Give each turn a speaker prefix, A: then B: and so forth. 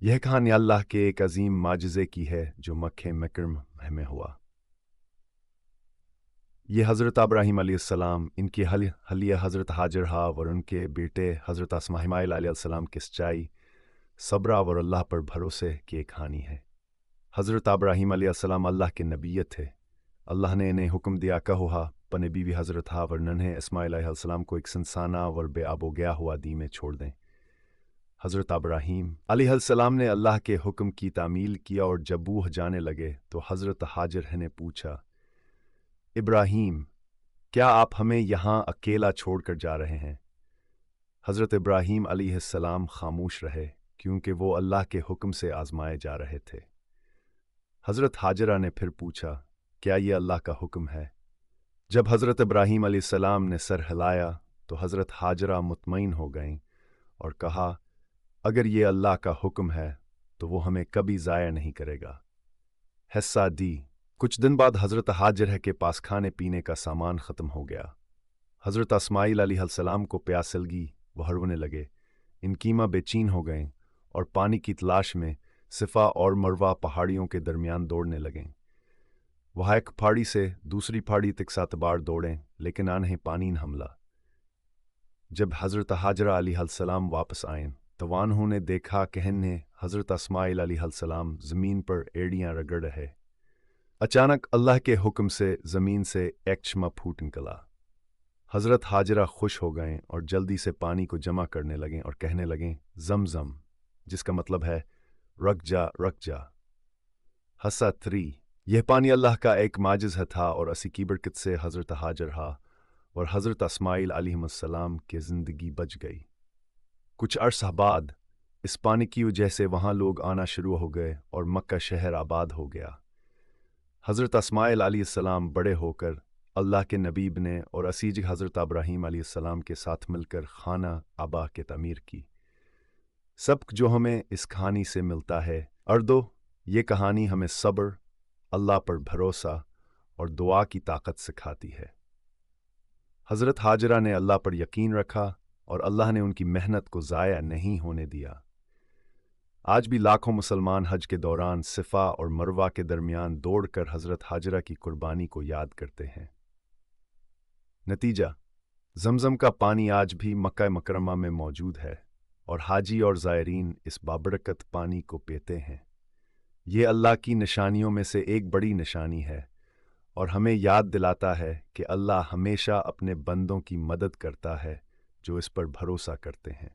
A: यह कहानी अल्लाह के एक अजीम माजिज़े की है जो मक्के मुकर्रम में हुआ। ये हज़रत इब्राहीम अलैहिस्सलाम, इनकी हलिया हज़रत हाजरा और उनके बेटे हज़रत इस्माईल अलैहिस्सलाम की सच्चाई, सब्र और अल्लाह पर भरोसे की एक कहानी है। हज़रत इब्राहीम अलैहिस्सलाम अल्लाह के नबी थे। अल्लाह ने इन्हें हुक्म दिया कहा अपने बीवी हज़रत और नन्हे इस्माईल अलैहिस्सलाम को एक सनसाना और बेआबो गया हुआ दी में छोड़ दें। हज़रत इब्राहीम अलैहिस्सलाम ने अल्लाह के हुक्म की तामील किया और जब वो जाने लगे तो हज़रत हाजर ने पूछा, इब्राहीम, क्या आप हमें यहाँ अकेला छोड़कर जा रहे हैं? हज़रत इब्राहीम अलैहिस्सलाम खामोश रहे क्योंकि वो अल्लाह के हुक्म से आजमाए जा रहे थे। हज़रत हाजरा ने फिर पूछा, क्या ये अल्लाह का हुक्म है? जब हज़रत इब्राहीम अलैहिस्सलाम ने सर हिलाया तो हज़रत हाजरा मुतमईन हो गईं और कहा, अगर ये अल्लाह का हुक्म है तो वो हमें कभी ज़ाया नहीं करेगा। हिस्सा दी। कुछ दिन बाद हज़रत हाजर के पास खाने पीने का सामान ख़त्म हो गया। हज़रत इस्माईल अलैहिस्सलाम को प्यास लगी, वो हड़बड़ाने लगे। इनकीमा बेचैन हो गए और पानी की तलाश में सिफा और मरवा पहाड़ियों के दरमियान दौड़ने लगें। वह एक पहाड़ी से दूसरी पहाड़ी तक 7 बार दौड़ें, लेकिन आन्हें पानी न हमला। जब हज़रत हाजरा अलैहिस्सलाम वापस आए तो उन्होंने देखा कि हज़रत इस्माईल अलैहिस्सलाम ज़मीन पर एड़ियाँ रगड़ रहे। अचानक अल्लाह के हुक्म से ज़मीन से एक चश्मा फूट निकला। हज़रत हाजरा खुश हो गए और जल्दी से पानी को जमा करने लगें और कहने लगें, ज़मज़म, जिसका मतलब है रख जा रख जा। हस्सा 3। यह पानी अल्लाह का एक माजिज़ था और असी की बरकत से हज़रत हाजरा और हज़रत इस्माईल अलैहिस्सलाम की ज़िंदगी बच गई। कुछ अरसा बाद इस पानी की वजह से वहाँ लोग आना शुरू हो गए और मक्का शहर आबाद हो गया। हज़रत इस्माईल अलैहिस्सलाम बड़े होकर अल्लाह के नबी बने और असीज हज़रत इब्राहीम अलैहिस्सलाम के साथ मिलकर खाना आबा के तामीर की। सबक जो हमें इस कहानी से मिलता है अर्दो, ये कहानी हमें सब्र, अल्लाह पर भरोसा और दुआ की ताकत सिखाती है। हज़रत हाजरा ने अल्लाह पर यकीन रखा और अल्लाह ने उनकी मेहनत को ज़ाया नहीं होने दिया। आज भी लाखों मुसलमान हज के दौरान सिफा और मरवा के दरमियान दौड़कर हज़रत हाजरा की कुर्बानी को याद करते हैं। नतीजा, ज़मज़म का पानी आज भी मक्का मुकर्रमा में मौजूद है और हाजी और ज़ायरीन इस बाबरकत पानी को पीते हैं। ये अल्लाह की निशानियों में से एक बड़ी निशानी है और हमें याद दिलाता है कि अल्लाह हमेशा अपने बंदों की मदद करता है जो इस पर भरोसा करते हैं।